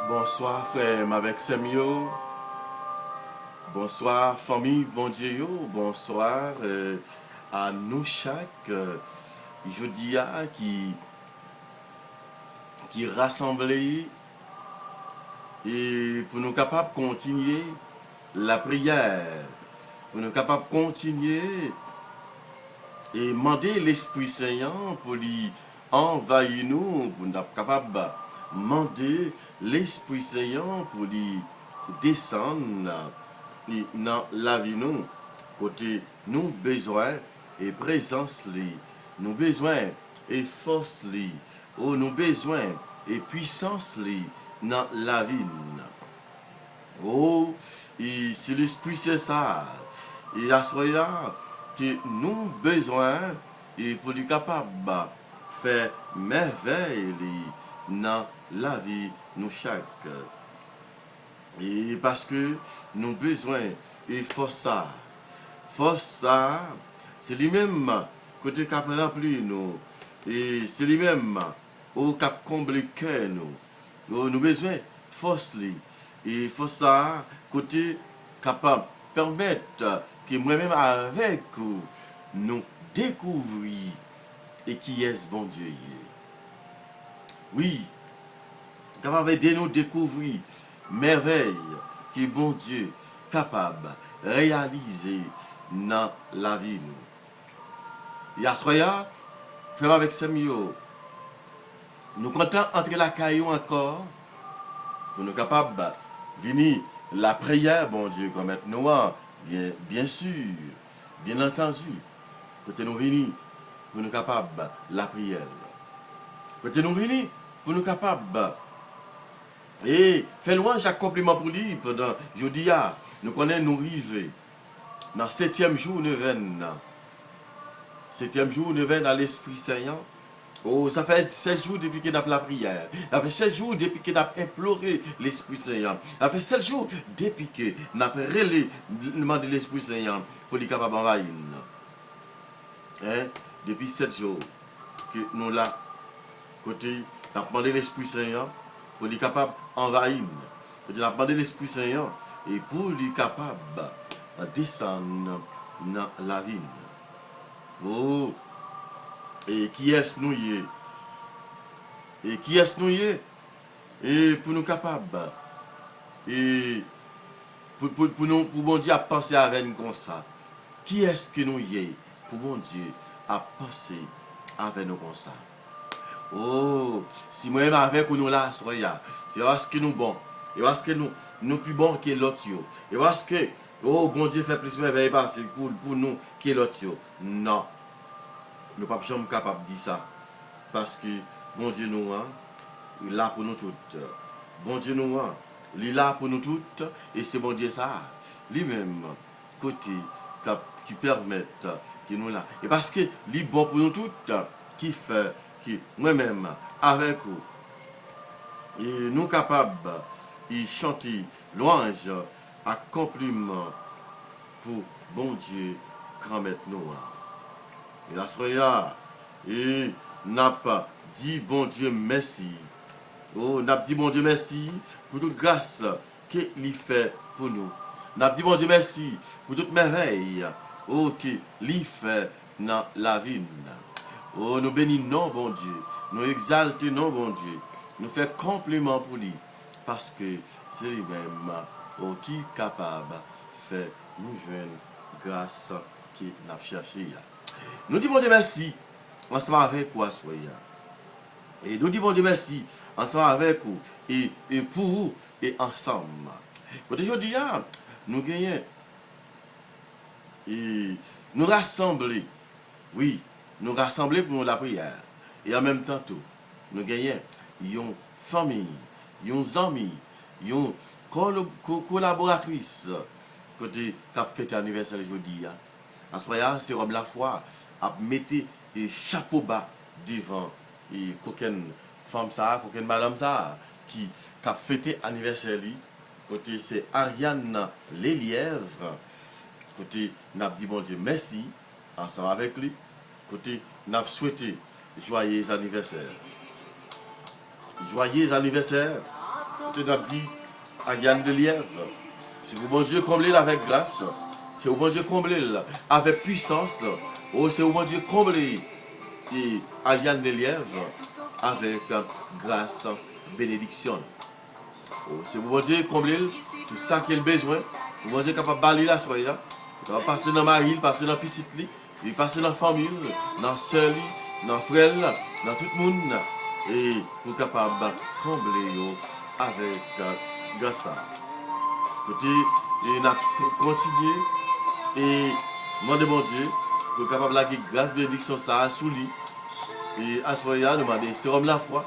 Bonsoir frère avec Semio. Bonsoir famille bon Dieu yo. Bonsoir à nous chaque jeudi qui rassemblés et pour nous capables de continuer la prière, pour nous capables de continuer et demander l'Esprit Saint pour lui envahir nous, pour nous capables de demander l'Esprit Saint pour lui descendre dans la vie nous. Côté nous besoin et présence li, nous besoin et force li, ou nous besoin et puissance li dans la vie. Oh, et c'est l'Esprit c'est ça. Et à ce là que nous besoin et pour être capable de faire merveille dans la vie nous chaque. Et parce que nous besoin et force ça, c'est lui-même côté cap rempli nous et c'est lui-même au cap comble cœur nous besoin force li et force ça côté capable permettre que moi-même avec nous découvrir et qui est ce bon Dieu. Oui, capable de nous découvrir merveille que bon Dieu capable de réaliser dans la vie nous. Yassoya, frère avec Samuel, nous comptons entrer la caillou encore pour nous capables de venir la prière, bon Dieu, comme maintenant, bien sûr, bien entendu, côté nous venir pour nous capables la prière. Côté nous venir pour nous capables et fait louange à compliment pour lui pendant jeudi nous connaissons nous arriver dans 7e jour neuvaine. 7e jour neuvaine à l'Esprit Saint. Oh, ça fait 7 jours depuis qu'on a la prière. Ça fait 7 jours depuis qu'on a imploré l'Esprit Saint. Ça fait 7 jours depuis qu'on a demandé l'Esprit Saint pour lui capable d'envahir. Hein? Depuis 7 jours que nous là, côté, on a demandé l'Esprit Saint pour lui capable d'envahir. On a demandé l'Esprit Saint et pour lui capable de descendre dans la vie. Oh! Et qui est-ce nous y est? Et qui est-ce nous y est? Et pour nous capables. Et pour bon Dieu à penser avec nous comme ça. Qui est-ce que nous y est? Pour bon Dieu à penser avec nous comme ça. Oh, si moi-même avec nous là, c'est parce que nous bon. Et parce que nous plus bon que l'autre. Et parce que, oh, bon Dieu fait plus merveille pour nous que l'autre. Non. Nous ne sommes pas jamais capables de dire ça. Parce que bon Dieu nous il est là pour nous toutes. Bon Dieu nous il est là pour nous toutes. Et c'est bon Dieu ça. Lui-même, côté qui permet que nous là. Et parce que il est bon pour nous toutes, qui fait que moi-même, avec vous, et nous capables de chanter louange à compliment pour bon Dieu, grand maître nous. Et la soya, et n'a pas dit bon Dieu merci. Oh, n'a pas dit bon Dieu merci pour toute grâce qu'il fait pour nous. N'a pas dit bon Dieu merci pour toute merveille qu'il fait dans la vie. Oh, nous bénissons bon Dieu, nous exaltons bon Dieu, nous faisons compliment pour lui, parce que c'est lui-même qui est capable de faire nous joindre grâce qu'il a cherché. Nous disons Dieu merci ensemble avec vous, soyez. Et nous disons Dieu merci ensemble avec vous et pour vous et ensemble. Aujourd'hui, nous gagnons et nous rassembler. Oui, nous rassembler pour la prière. Et en même temps, nous gagnons une famille, une amie, une collaboratrice qui a fait l'anniversaire aujourd'hui. À ce moment-là, c'est comme la foi à mettre les chapeaux bas devant et aucune femme ça, aucune madame ça qui a fêté l'anniversaire. Côté c'est Ariane Lelièvre. Côté n'a dit bon Dieu merci ensemble avec lui. Côté n'a souhaité joyeux anniversaire. Joyeux anniversaire. tu as dit à Yann de Lièvre, c'est vous, bon Dieu, comblez-le avec grâce. C'est vous, bon Dieu, comblez-le avec puissance. Oh, c'est vous, bon Dieu, comblez et à Yann de Lièvre avec grâce, bénédiction. Oh, c'est vous, bon Dieu, comblez-le tout ça qu'il a besoin. Vous, bon Dieu, capable de balayer la soirée. Il va passer dans Marie, passer dans petite lit, il passer dans la famille, dans la soeur, dans le frère, dans tout le monde. Et pour capable de combler avec grâce. Côté, et n'a continué et demander bon Dieu pour capable de grâce bénédiction ça sous lui. Et à ce moment-là, nous demandons c'est homme la foi.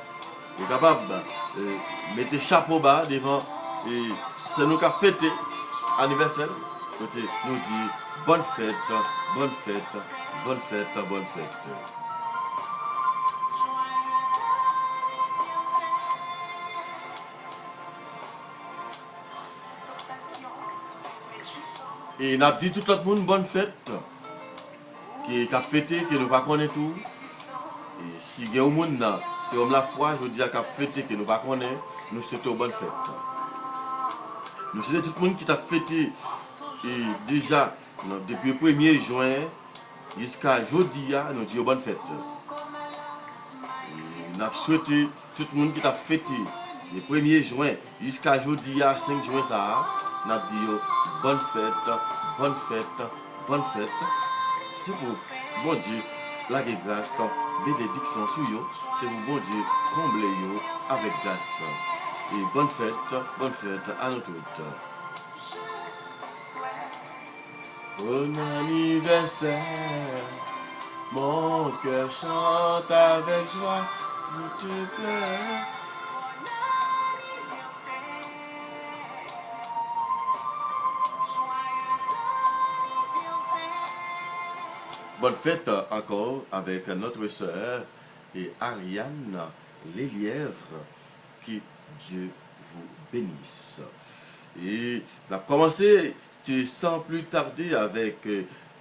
Il est capable de mettre chapeau bas devant et c'est nous qui avons fêté anniversaire. Côté, nous dit bonne fête, bonne fête, bonne fête, bonne fête. Et il a dit tout le monde bonne fête, qui a fêté, qui ne pas connaît tout. Et si il y a un monde, c'est comme la foi, je veux dire, qui a fêté, qui ne pas connaît, nous souhaitons bonne fête. Nous souhaitons tout le monde qui a fêté, et déjà, depuis le 1er juin jusqu'à aujourd'hui, nous disons bonne fête. Et nous avons souhaité tout le monde qui a fêté, le 1er juin jusqu'à aujourd'hui, 5 juin, ça, nous avons dit bonne fête, bonne fête, bonne fête. C'est pour bon Dieu, la grâce, bénédiction sur vous, c'est pour bon Dieu, combler vous avec grâce. Et bonne fête à nous toutes. Bon anniversaire, mon cœur chante avec joie, pour te plaire. Bonne fête encore avec notre sœur et Ariane Lelièvre. Que Dieu vous bénisse. Et on a commencé sans plus tarder avec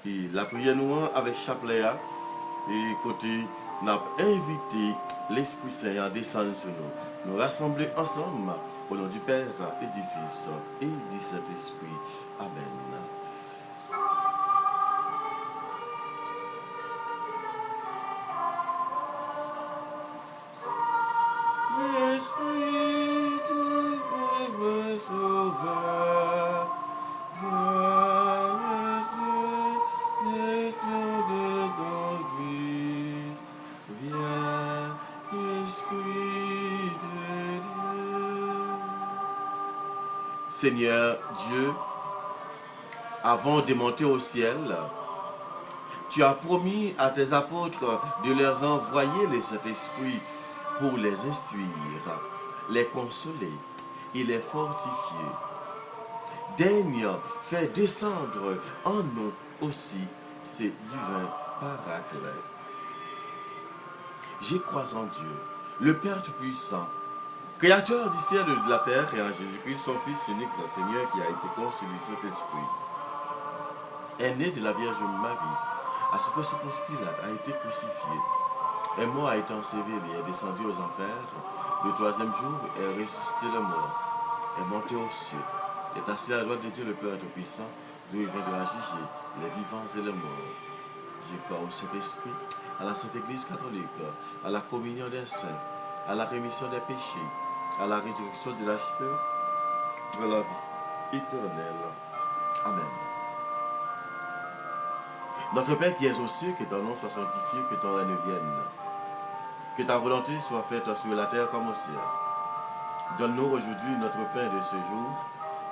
la prière noire avec Chapelet. Et côté, on a invité l'Esprit Saint à descendre sur nous. Nous rassembler ensemble au nom du Père et du Fils et du Saint-Esprit. Amen. L'Esprit du Père sauveur, viens, l'Esprit de ton Christ, viens, Esprit de Dieu. Seigneur Dieu, avant de monter au ciel, tu as promis à tes apôtres de leur envoyer le Saint-Esprit pour les instruire, les consoler et les fortifier. Daigne faire descendre en nous aussi ces divins paraclets. Je crois en Dieu, le Père Tout-Puissant, Créateur du ciel et de la terre, et en Jésus-Christ, son Fils unique, le Seigneur, qui a été conçu du Saint-Esprit, est né de la Vierge Marie, a souffert sous Ponce Pilate, a été crucifié, est mort, a été enseveli, est descendu aux enfers. Le troisième jour, est ressuscité le mort, est monté aux cieux, est assis à la droite de Dieu le Père Tout-Puissant, d'où il viendra juger les vivants et les morts. Je crois au Saint-Esprit, à la Sainte Église catholique, à la communion des saints, à la rémission des péchés, à la résurrection de la chair, à la vie éternelle. Amen. Notre Père qui es aux cieux, que ton nom soit sanctifié, que ton règne vienne. Que ta volonté soit faite sur la terre comme au ciel. Donne-nous aujourd'hui notre pain de ce jour.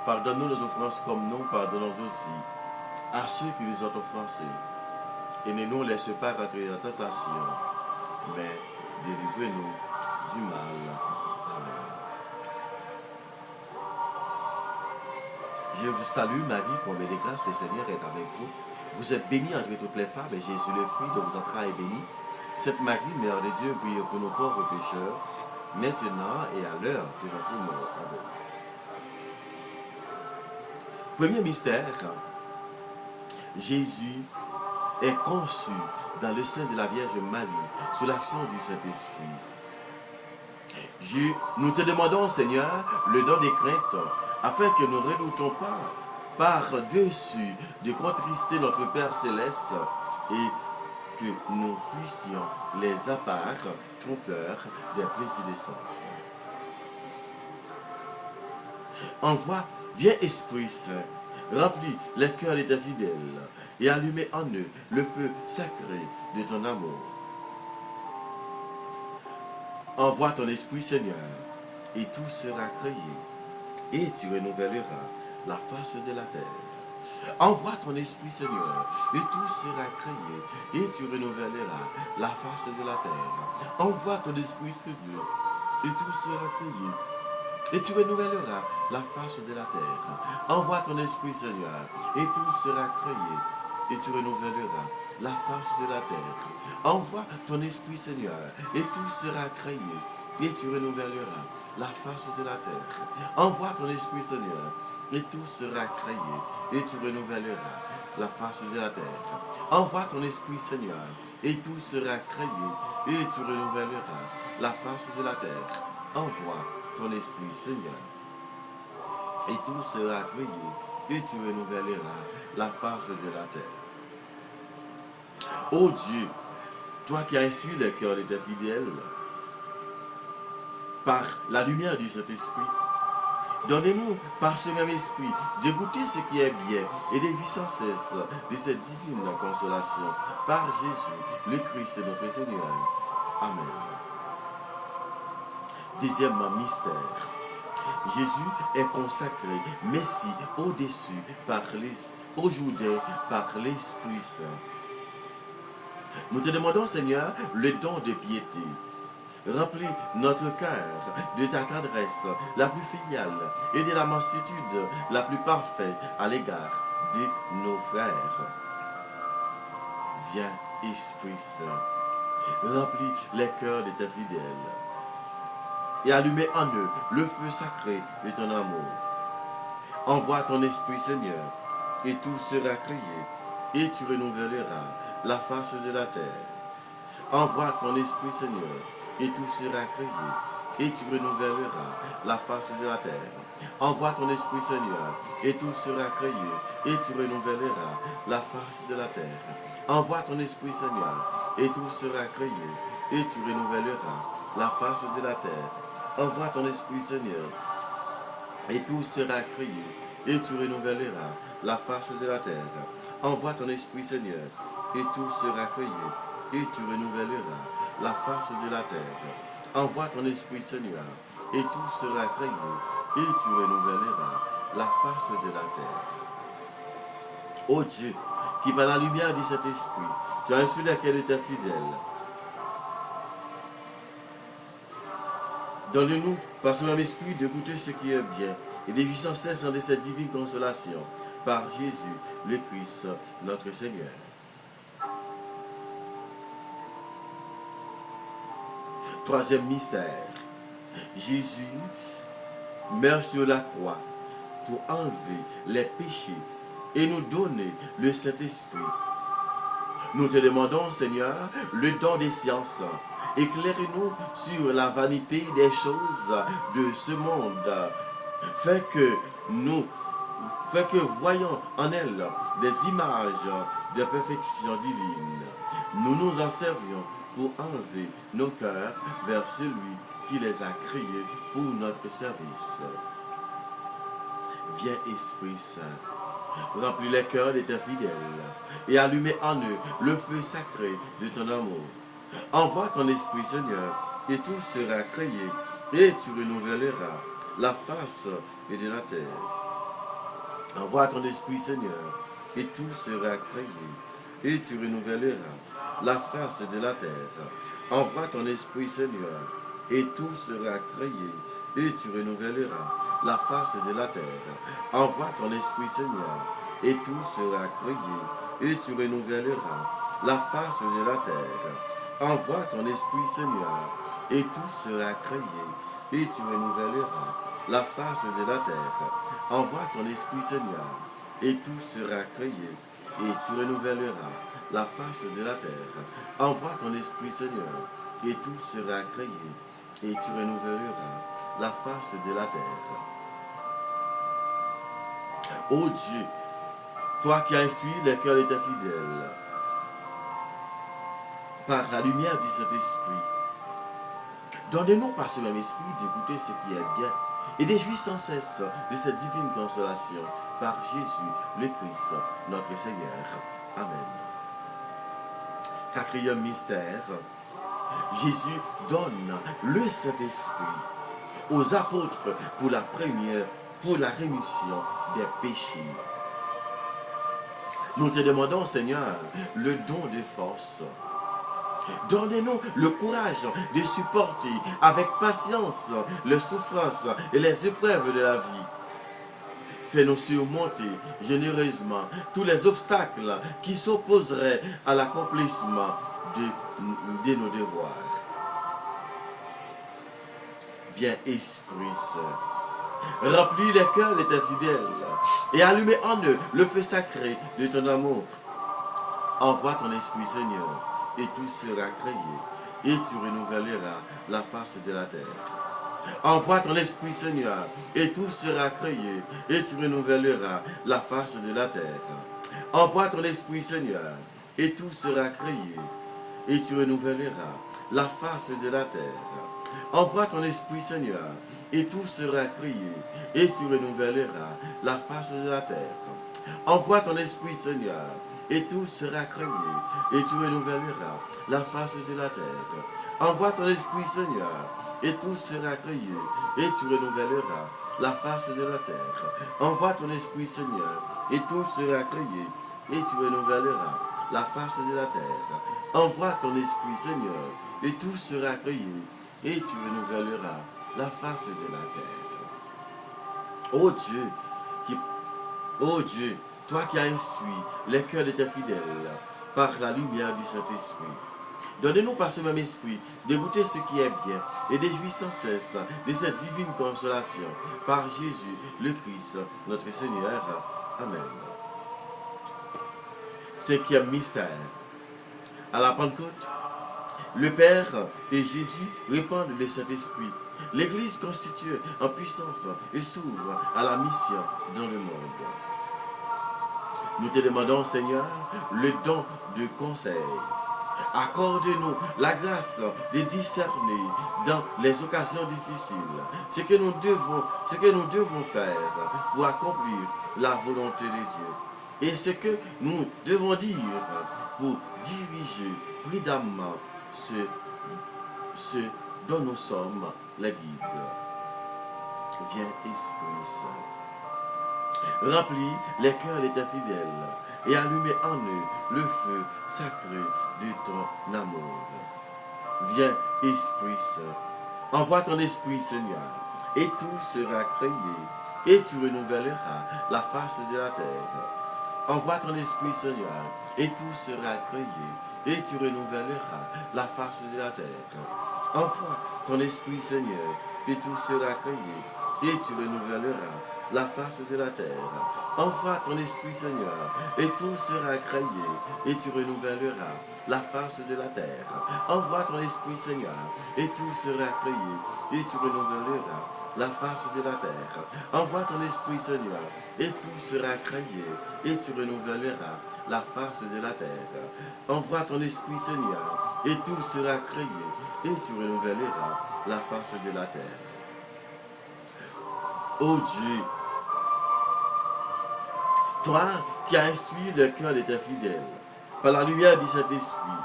Pardonne-nous nos offenses comme nous pardonnons aussi à ceux qui nous ont offensés. Et ne nous laisse pas rentrer en tentation, mais délivre-nous du mal. Amen. Je vous salue Marie, comblée de grâce, le Seigneur est avec vous. Vous êtes bénie entre toutes les femmes, et Jésus, le fruit de vos entrailles, est béni. Sainte Marie, Mère de Dieu, priez pour nos pauvres pécheurs, maintenant et à l'heure de notre mort. Amen. Premier mystère, Jésus est conçu dans le sein de la Vierge Marie sous l'action du Saint-Esprit. Nous te demandons, Seigneur, le don des craintes, afin que nous ne redoutons pas par-dessus de contrister notre Père Céleste et que nous fussions les appares trompeurs des plaisirs des sens. Envoie, viens Esprit Saint, remplis les cœurs de tes fidèles et allumez en eux le feu sacré de ton amour. Envoie ton Esprit, Seigneur, et tout sera créé, et tu renouvelleras la face de la terre. Envoie ton Esprit, Seigneur, et tout sera créé, et tu renouvelleras la face de la terre. Envoie ton Esprit, Seigneur, et tout sera créé, et tu renouvelleras la face de la terre. Envoie ton Esprit, Seigneur, et tout sera créé, et tu renouvelleras la face de la terre. Envoie ton Esprit, Seigneur, et tout sera créé, et tu renouvelleras la face de la terre. Envoie ton Esprit, Seigneur, et tout sera créé, et tu renouvelleras la face de la terre. Envoie ton Esprit, Seigneur, et tout sera créé, et tu renouvelleras la face de la terre. Envoie ton Esprit, Seigneur, et tout sera créé, et tu renouvelleras la face de la terre. Ô Dieu, toi qui as instruit le cœur de tes fidèles, par la lumière du Saint-Esprit, donnez-nous par ce même esprit de goûter ce qui est bien et de vivre sans cesse de cette divine consolation par Jésus, le Christ notre Seigneur. Amen. Deuxièmement, mystère. Jésus est consacré, Messie au-dessus, aux Jourdains par l'Esprit Saint. Nous te demandons, Seigneur, le don de piété. Remplis notre cœur de ta tendresse la plus filiale et de la mansuétude la plus parfaite à l'égard de nos frères. Viens, Esprit Saint, remplis les cœurs de tes fidèles et allumez en eux le feu sacré de ton amour. Envoie ton Esprit, Seigneur, et tout sera créé, et tu renouvelleras la face de la terre. Envoie ton Esprit, Seigneur, et tout sera créé, et tu renouvelleras la face de la terre. Envoie ton Esprit, Seigneur, et tout sera créé, et tu renouvelleras la face de la terre. Envoie ton Esprit, Seigneur, et tout sera créé, et tu renouvelleras la face de la terre. Envoie ton Esprit, Seigneur, et tout sera créé, et tu renouvelleras la face de la terre. Envoie ton Esprit, Seigneur, et tout sera créé, et tu renouvelleras la face de la terre. Envoie ton Esprit, Seigneur, et tout sera créé, et tu renouvelleras la face de la terre. Ô Dieu, qui par la lumière de cet esprit, tu as instruit les cœurs de tes fidèles, donne-nous, par ce même esprit, de goûter ce qui est bien, et de vivre sans cesse de cette divine consolation, par Jésus, le Christ, notre Seigneur. Troisième mystère. Jésus meurt sur la croix pour enlever les péchés et nous donner le Saint-Esprit. Nous te demandons, Seigneur, le don des sciences. Éclaire-nous sur la vanité des choses de ce monde. Fais que voyons en elles des images de perfection divine. Nous nous en servions pour enlever nos cœurs vers celui qui les a créés pour notre service. Viens, Esprit Saint, remplis les cœurs de tes fidèles et allumez en eux le feu sacré de ton amour. Envoie ton Esprit, Seigneur, et tout sera créé, et tu renouvelleras la face de la terre. Envoie ton Esprit, Seigneur, et tout sera créé, et tu renouvelleras la face de la terre. Envoie ton Esprit, Seigneur, et tout sera créé, et tu renouvelleras la face de la terre. Envoie ton Esprit, Seigneur, et tout sera créé, et tu renouvelleras la face de la terre. Envoie ton Esprit, Seigneur, et tout sera créé, et tu renouvelleras la face de la terre. Envoie ton Esprit, Seigneur, et tout sera créé, et tu renouvelleras la face de la terre. Envoie ton Esprit, Seigneur, et tout sera créé, et tu renouvelleras la face de la terre. Ô Dieu, toi qui as instruit les cœurs de tes fidèles, par la lumière du Saint-Esprit, donne-nous par ce même esprit d'écouter ce qui est bien et de jouir sans cesse de cette divine consolation par Jésus le Christ, notre Seigneur. Amen. Quatrième mystère, Jésus donne le Saint-Esprit aux apôtres pour la rémission des péchés. Nous te demandons, Seigneur, le don de force. Donne-nous le courage de supporter avec patience les souffrances et les épreuves de la vie. Fais-nous surmonter généreusement tous les obstacles qui s'opposeraient à l'accomplissement de nos devoirs. Viens, Esprit Saint, remplis les cœurs de tes fidèles et allumez en eux le feu sacré de ton amour. Envoie ton Esprit, Seigneur, et tout sera créé, et tu renouvelleras la face de la terre. Envoie ton Esprit, Seigneur, et tout sera créé, et tu renouvelleras la face de la terre. Envoie ton Esprit, Seigneur, et tout sera créé, et tu renouvelleras la face de la terre. Envoie ton Esprit, Seigneur, et tout sera créé, et tu renouvelleras la face de la terre. Envoie ton Esprit, Seigneur, et tout sera créé, et tu renouvelleras la face de la terre. Envoie ton Esprit, Seigneur, et tout sera créé, et tu renouvelleras la face de la terre. Envoie ton Esprit, Seigneur, et tout sera créé, et tu renouvelleras la face de la terre. Envoie ton Esprit, Seigneur, et tout sera créé, et tu renouvelleras la face de la terre. Ô Dieu, toi qui as instruit les cœurs de tes fidèles par la lumière du Saint-Esprit, donne-nous par ce même esprit de goûter ce qui est bien et de jouir sans cesse de cette divine consolation par Jésus le Christ, notre Seigneur. Amen. Cinquième mystère. À la Pentecôte, le Père et Jésus répandent le Saint-Esprit. L'Église constitue en puissance et s'ouvre à la mission dans le monde. Nous te demandons, Seigneur, le don de conseil. Accorde-nous la grâce de discerner dans les occasions difficiles ce que nous devons faire pour accomplir la volonté de Dieu et ce que nous devons dire pour diriger prudemment ce dont nous sommes les guides. Viens, Esprit Saint, remplis les cœurs de tes fidèles et allumez en eux le feu sacré de ton amour. Viens, Esprit Saint, envoie ton Esprit, Seigneur, et tout sera créé, et tu renouvelleras la face de la terre. Envoie ton Esprit, Seigneur, et tout sera créé, et tu renouvelleras la face de la terre. Envoie ton Esprit, Seigneur, et tout sera créé, et tu renouvelleras la face de la terre. Envoie ton Esprit, Seigneur, et tout sera créé, et tu renouvelleras la face de la terre. Envoie ton Esprit, Seigneur, et tout sera créé, et tu renouvelleras la face de la terre. Envoie ton Esprit, Seigneur, et tout sera créé, et tu renouvelleras la face de la terre. Envoie ton Esprit, Seigneur, et tout sera créé, et tu renouvelleras la face de la terre. Ô Dieu, toi qui as instruit le cœur de tes fidèles par la lumière de cet esprit,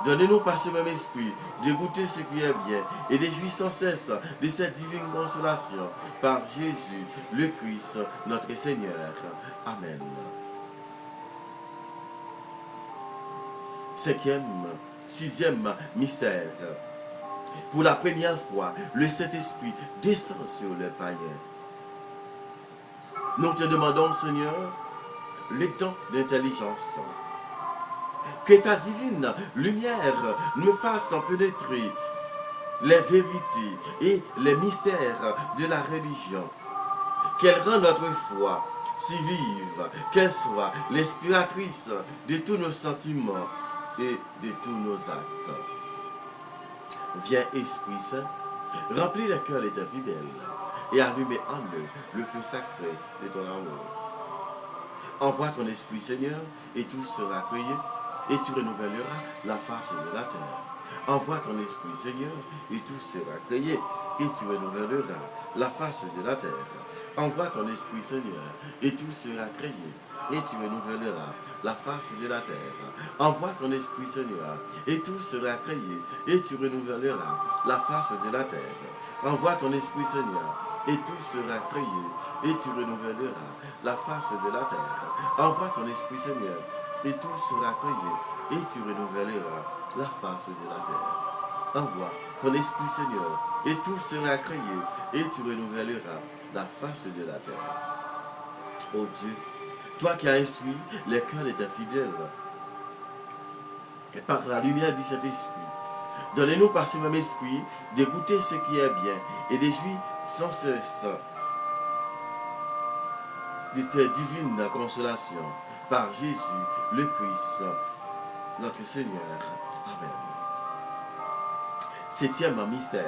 donne-nous par ce même esprit de goûter ce qui est bien et de jouir sans cesse de cette divine consolation par Jésus le Christ, notre Seigneur. Amen. Sixième mystère. Pour la première fois, le Saint-Esprit descend sur les païens. Nous te demandons, Seigneur, le don d'intelligence. Que ta divine lumière me fasse pénétrer les vérités et les mystères de la religion. Qu'elle rende notre foi si vive, qu'elle soit l'inspiratrice de tous nos sentiments et de tous nos actes. Viens, Esprit Saint, Remplis le cœur de tes fidèles et allumez en eux le feu sacré de ton amour. Envoie ton esprit, Seigneur, et tout sera créé, et tu renouvelleras la face de la terre. Envoie ton esprit, Seigneur, et tout sera créé, et tu renouvelleras la face de la terre. Envoie ton esprit, Seigneur, et tout sera créé, et tu renouvelleras la face de la terre. Envoie ton esprit, Seigneur, et tout sera créé, et tu renouvelleras la face de la terre. Envoie ton esprit, Seigneur, et tout sera créé, et tu renouvelleras la face de la terre. Envoie ton esprit, Seigneur, et tout sera créé, et tu renouvelleras la face de la terre. Envoie ton esprit, Seigneur, et tout sera créé, et tu renouvelleras la face de la terre. Ô Dieu, toi qui as instruit les cœurs de tes fidèles, et par la lumière de cet esprit, donnez-nous par ce même esprit de goûter ce qui est bien et de jouir sans cesse de tes divines consolations par Jésus le Christ, notre Seigneur. Amen. Septième mystère.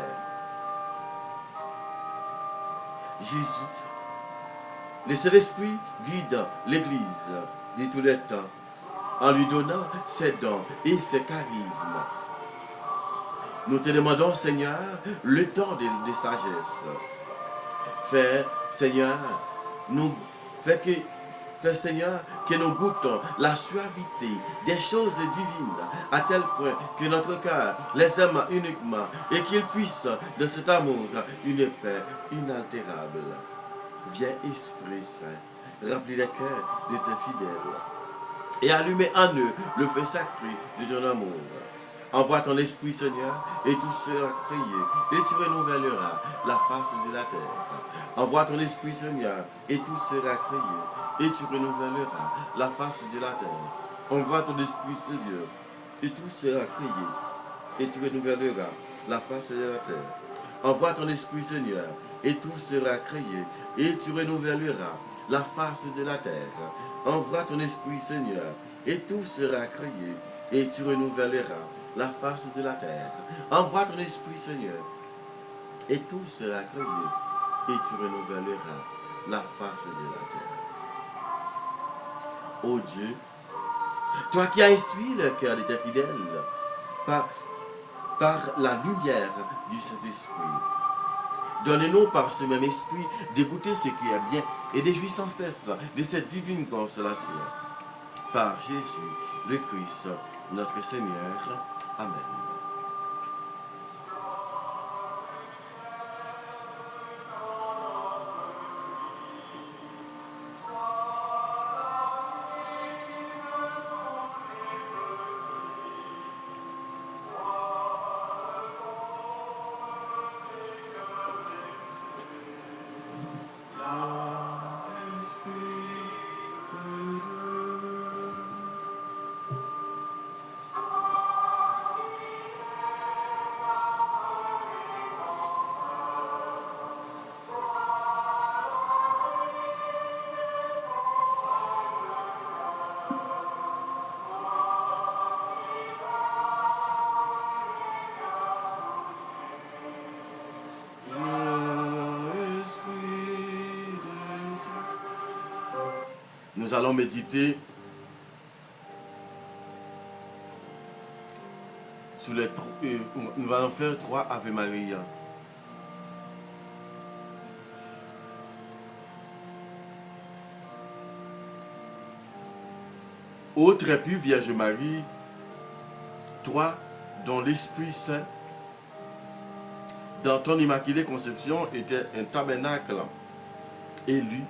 Jésus, le Saint-Esprit guide l'Église de tous les temps en lui donnant ses dons et ses charismes. Nous te demandons, Seigneur, le don de sagesse. Fais, Seigneur, Seigneur, que nous goûtons la suavité des choses divines, à tel point que notre cœur les aime uniquement et qu'il puisse de cet amour une paix inaltérable. Viens, Esprit Saint, remplis les cœurs de tes fidèles et allumez en eux le feu sacré de ton amour. Envoie ton esprit, Seigneur, et tout sera créé, et tu renouvelleras la face de la terre. Envoie ton esprit, Seigneur, et tout sera créé, et tu renouvelleras la face de la terre. Envoie ton esprit, Seigneur, et tout sera créé, et tu renouvelleras la face de la terre. Envoie ton esprit, Seigneur, et tout sera créé, et tu renouvelleras la face de la terre. Envoie ton esprit, Seigneur, et tout sera créé, et tu renouvelleras la face de la terre. Envoie ton esprit, Seigneur, et tout sera créé, et tu renouvelleras la face de la terre. Ô Dieu, toi qui as instruit le cœur de tes fidèles par la lumière du Saint-Esprit, donne-nous par ce même esprit d'écouter ce qui est bien et de jouir sans cesse de cette divine consolation. Par Jésus le Christ, notre Seigneur. Amen. Nous allons méditer sur les nous allons faire 3 Ave Maria. Ô très pure Vierge Marie, toi dont l'Esprit Saint dans ton immaculée conception était un tabernacle élu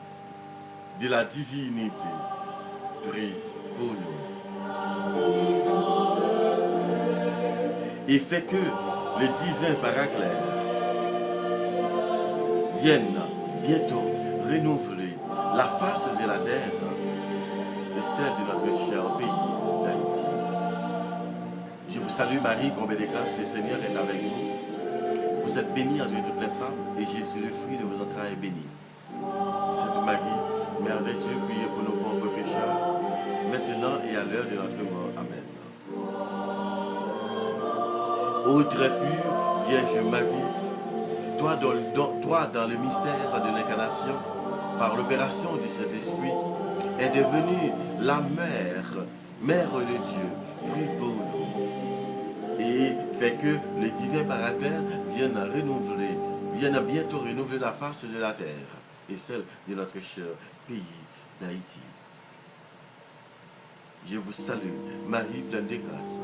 de la divinité, prie pour nous. Et fait que le divin Paraclet vienne bientôt renouveler la face de la terre et celle de notre cher pays d'Haïti. Je vous salue Marie, comblée de grâce, le Seigneur est avec vous. Vous êtes bénie entre toutes les femmes et Jésus, le fruit de vos entrailles, est béni. Sainte Marie, Mère de Dieu, priez pour nos pauvres pécheurs, maintenant et à l'heure de notre mort. Amen. Ô très pure Vierge Marie, toi dans le mystère de l'incarnation, par l'opération du Saint-Esprit, est devenue la mère de Dieu. Prie pour nous. Et fait que le divin Paraclet vienne bientôt renouveler la face de la terre et celle de notre cher pays d'Haïti. Je vous salue, Marie pleine de grâce.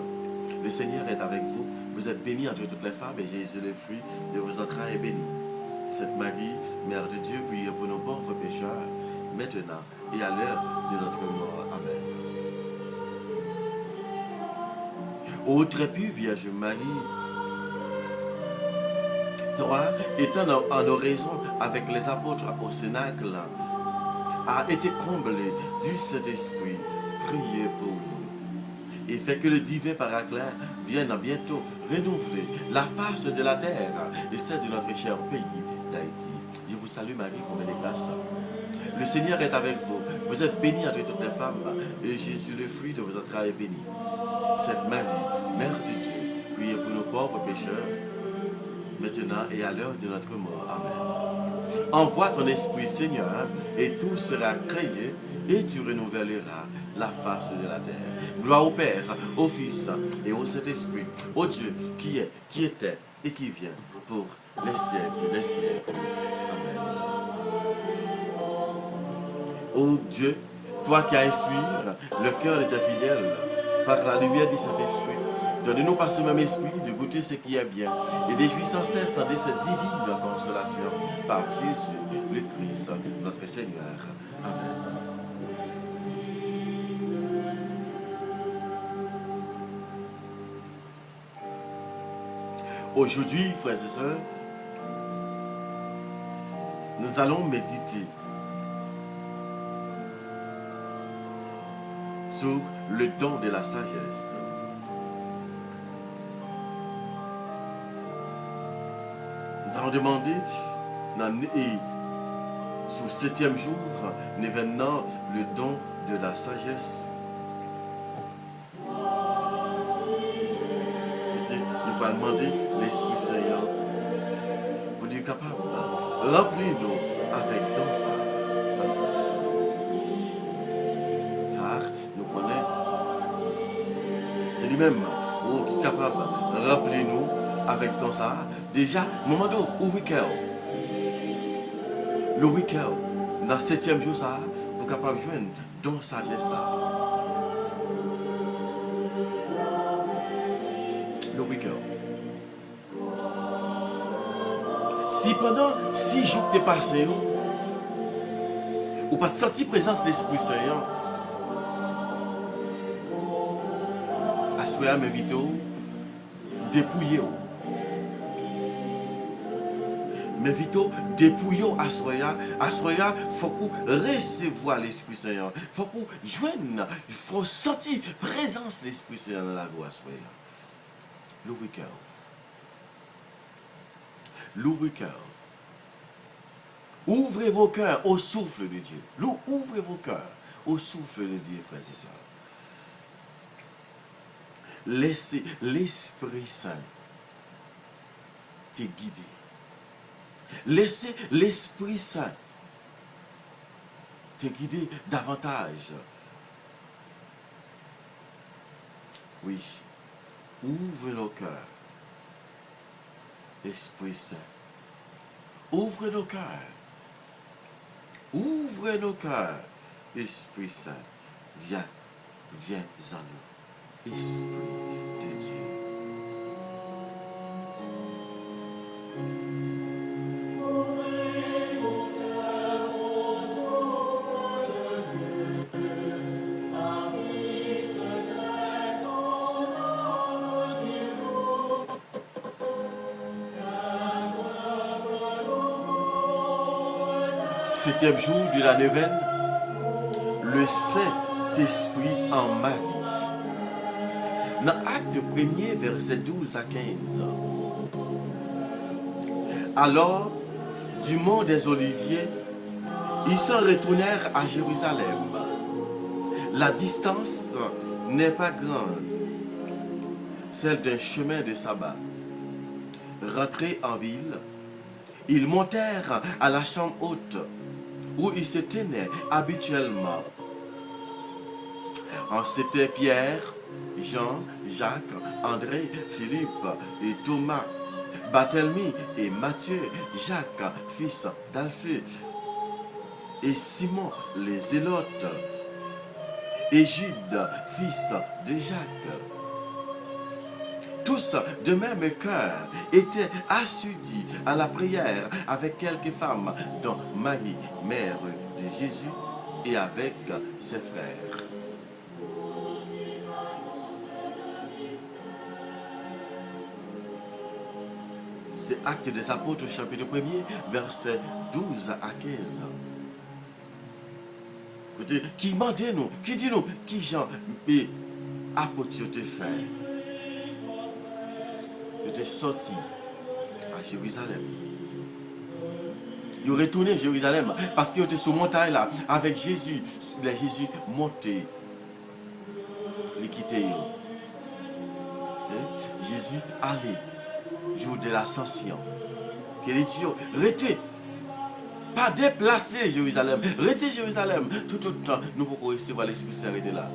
Le Seigneur est avec vous. Vous êtes bénie entre toutes les femmes et Jésus, le fruit de vos entrailles, est béni. Sainte Marie, Mère de Dieu, priez pour nos pauvres pécheurs, maintenant et à l'heure de notre mort. Amen. Ô très pure Vierge Marie, toi, étant en oraison avec les apôtres au Cénacle, a été comblé du Saint-Esprit. Priez pour nous. Et fait que le divin Paraclet vienne bientôt renouveler la face de la terre et celle de notre cher pays d'Haïti. Je vous salue Marie, comblée de grâce. Le Seigneur est avec vous. Vous êtes bénie entre toutes les femmes et Jésus, le fruit de vos entrailles, est béni. Sainte Marie, Mère de Dieu, priez pour nos pauvres pécheurs, maintenant et à l'heure de notre mort. Amen. Envoie ton Esprit, Seigneur, et tout sera créé, et tu renouvelleras la face de la terre. Gloire au Père, au Fils et au Saint-Esprit, au Dieu qui est, qui était et qui vient pour les siècles des siècles. Amen. Ô Dieu, toi qui as inspiré le cœur de tes fidèles par la lumière du Saint-Esprit, donne-nous par ce même esprit de goûter ce qui est bien et de jouir sans cesse de cette divine consolation par Jésus le Christ, notre Seigneur. Amen. Aujourd'hui, frères et sœurs, nous allons méditer sur le don de la sagesse. Nous allons demander, sur le 7e jour, l'événement, le don de la sagesse. Nous allons demander l'Esprit Saint pour être capable de remplir nous avec don ça. Car nous connaissons, c'est lui-même qui est capable de remplir nous avec don ça. Déjà, moment où week-end, le week-end, dans le 7e jour, ça, vous êtes capable de jouer don sagesse. Le week-end. Si pendant 6 jours que tu es passé, ou pas senti présence de l'Esprit Saint, à ce moment-là, m'invite dépouiller. M'invite dépouiller à ce moment-là. À ce moment-là, il faut qu'on recevoir l'Esprit Saint. Il faut qu'on joigne, il faut sentir présence de l'Esprit Saint dans la voie à ce moment-là. L'ouvre cœur. L'ouvre cœur. Ouvrez vos cœurs au souffle de Dieu. Ouvrez vos cœurs au souffle de Dieu, frères et sœurs. Laissez l'Esprit Saint te guider. Laissez l'Esprit Saint te guider davantage. Oui. Ouvre nos cœurs, Esprit Saint. Ouvre nos cœurs. Ouvre nos cœurs, Esprit Saint. Viens, viens en nous, Esprit de Dieu. Septième jour de la neuvaine, le Saint-Esprit en Marie. Dans Acte 1er, verset 12 à 15. Alors, du mont des Oliviers, ils se retournèrent à Jérusalem. La distance n'est pas grande, celle d'un chemin de sabbat. Rentrés en ville, Ils montèrent à la chambre haute, où ils se tenaient habituellement. C'étaient Pierre, Jean, Jacques, André, Philippe et Thomas, Barthélemy et Matthieu, Jacques, fils d'Alphée, et Simon les Zélotes, et Jude, fils de Jacques. Tous de même cœur étaient assidus à la prière avec quelques femmes, dont Marie, mère de Jésus, et avec ses frères. C'est Actes des Apôtres, chapitre 1er, versets 12 à 15. Écoutez, qui m'a dit nous, qui dit nous, qui Jean et apôtres te fait? Il était sorti à Jérusalem. Il est retourné à Jérusalem parce qu'il était sur montagne là avec Jésus. Les Jésus monté. Il quittait. Jésus allait. Jour de l'ascension. Qu'il est dit, restez. Pas déplacer Jérusalem. Restez Jérusalem. Tout le temps, nous pouvons recevoir l'Esprit Saint de là.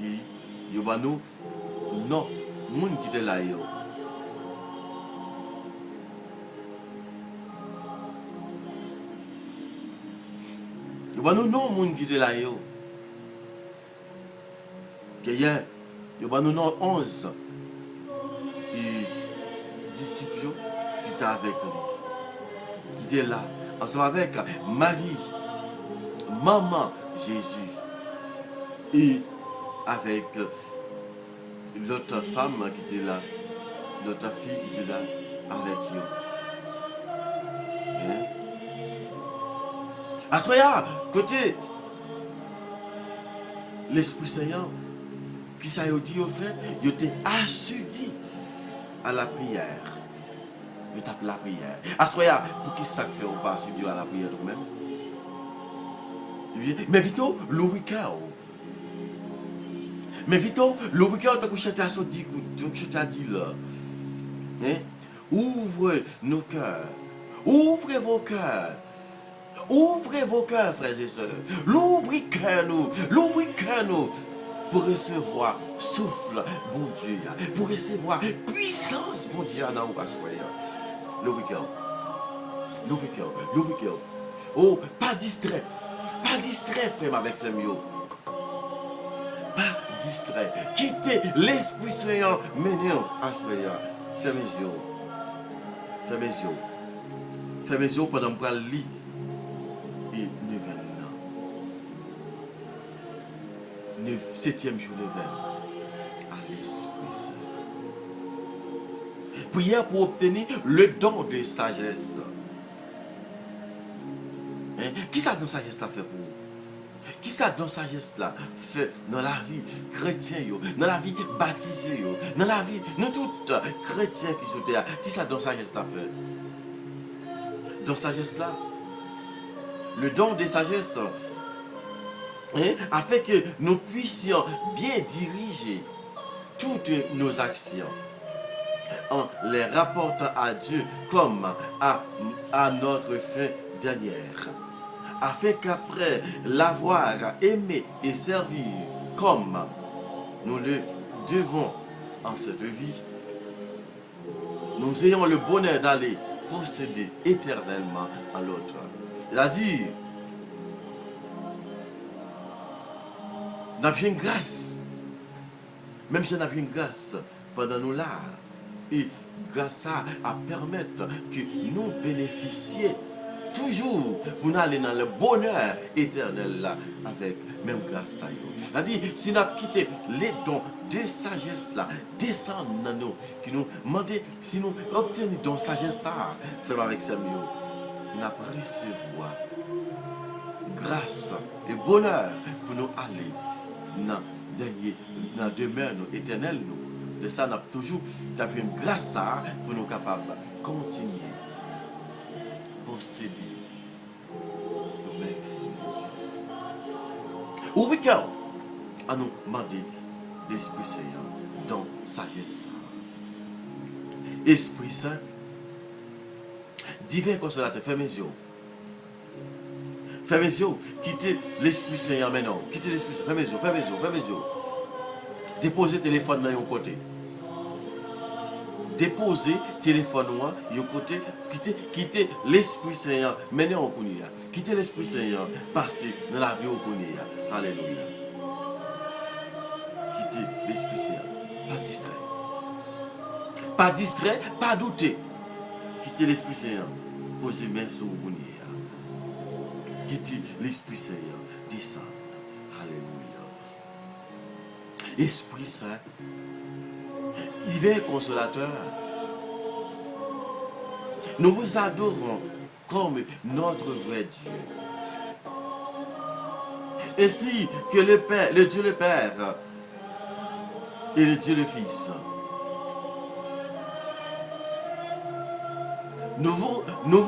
Et il y a nous, non, monde qui était là. Il y a nous, non, monde qui était là. Il y a nous, non, 11 et disciples qui étaient avec lui. Qui étaient là, ensemble avec Marie, maman Jésus, et avec l'autre femme qui était là, l'autre fille qui était là avec eux. À ce moment-là, côté l'Esprit Saint, qui ça a dit au fait, il était assidus à la prière. Il tape la prière. À ce moment-là, pour qui ça fait ou pas assidu à la prière nous-mêmes? Mais vite, l'ouvre cœur. Mais vite, l'ouvre cœur, tu as chanté à ce dit, tu as dit là. Ouvrez nos cœurs. Ouvrez vos cœurs. Ouvrez vos cœurs, frères et sœurs. L'ouvrez cœur nous. L'ouvrez cœur nous. Pour recevoir souffle, bon Dieu. Pour recevoir puissance, bon Dieu, dans vos assoyants. L'ouvrez cœur. L'ouvrez cœur. L'ouvrez cœur. Oh, pas distrait. Pas distrait, frère, avec ces mieux. Pas distrait. Quittez l'Esprit Saint, menez à soyant. Fermez les yeux. Fermez les yeux. Fermez les yeux pendant que vous lisez. Et 7e jour à l'Esprit Saint. Prière pour obtenir le don de sagesse. Qui ça dans sagesse là fait pour vous? Qui ça dans sagesse là fait dans la vie chrétienne, dans la vie baptisée, dans la vie, nous tous chrétiens qui sont là, qui ça dans sagesse là fait? Dans sagesse là, le don de sagesse afin que nous puissions bien diriger toutes nos actions en les rapportant à Dieu comme à notre fin dernière, afin qu'après l'avoir aimé et servi comme nous le devons en cette vie, nous ayons le bonheur d'aller posséder éternellement à l'autre. Il a dit, nous avons une grâce, même si nous avons une grâce pendant nous là, et grâce à permettre que nous bénéficions toujours pour aller dans le bonheur éternel là, avec même grâce à nous. C'est-à-dire, si nous avons quitté les dons de sagesse là, descendent dans nous, qui nous demandent, si nous obtenons dans sagesse ça, faisons avec ces mieux, nous avons recevoir grâce et bonheur pour nous aller dans demeure éternelle nous. De ça, nous avons toujours une grâce pour nous capables de continuer à posséder nos merveilles de Dieu. Ouvrez cœur à nous demander l'Esprit Saint dans sagesse. Esprit Saint, divin consolateur, fais mes yeux. Fais mes yeux. Quittez l'Esprit Saint maintenant. Quittez l'Esprit Saint. Fais mes yeux, fais mes yeux, fais mes yeux. Déposez le téléphone dans un côté. Déposez le téléphone dans un côté. Quittez l'Esprit Saint maintenant au Kounia. Quittez l'Esprit Saint. Passez dans la vie au Kounia. Alléluia. Quittez l'Esprit Saint. Pas distrait. Pas distrait, pas douter. Quittez l'Esprit Saint. Posez main sur le Kounia. Quittez l'Esprit Saint. Descend. Alléluia. Esprit Saint. Divin consolateur, nous vous adorons comme notre vrai Dieu. Ainsi que le Père, le Dieu le Père et le Dieu le Fils. Nous vous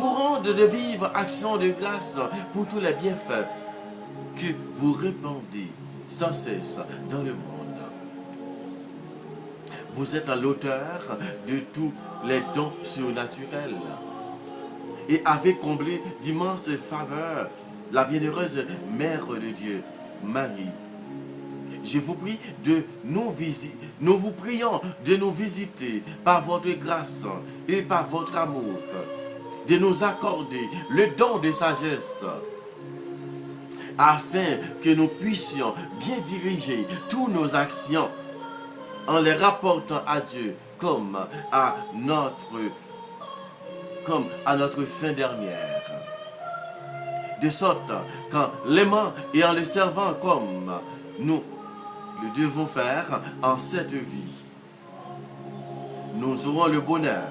rendons de vivre action de grâce pour tous les bienfaits que vous répandez sans cesse dans le monde. Vous êtes l'auteur de tous les dons surnaturels et avez comblé d'immenses faveurs la bienheureuse Mère de Dieu, Marie. Je vous prie de nous vous prions de nous visiter par votre grâce et par votre amour, de nous accorder le don de sagesse, afin que nous puissions bien diriger toutes nos actions en les rapportant à Dieu comme à notre fin dernière. De sorte qu'en l'aimant et en le servant comme nous le devons faire en cette vie, nous aurons le bonheur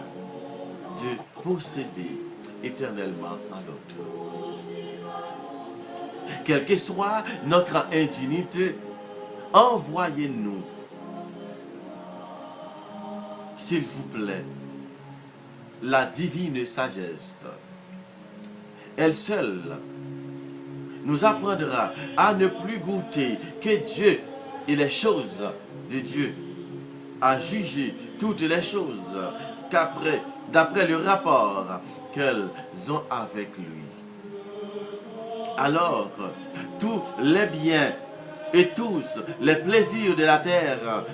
de posséder éternellement à l'autre. Quelle que soit notre indignité, envoyez-nous, s'il vous plaît, la divine sagesse. Elle seule nous apprendra à ne plus goûter que Dieu et les choses de Dieu, à juger toutes les choses d'après le rapport qu'elles ont avec lui. Alors, tous les biens et tous les plaisirs de la terre,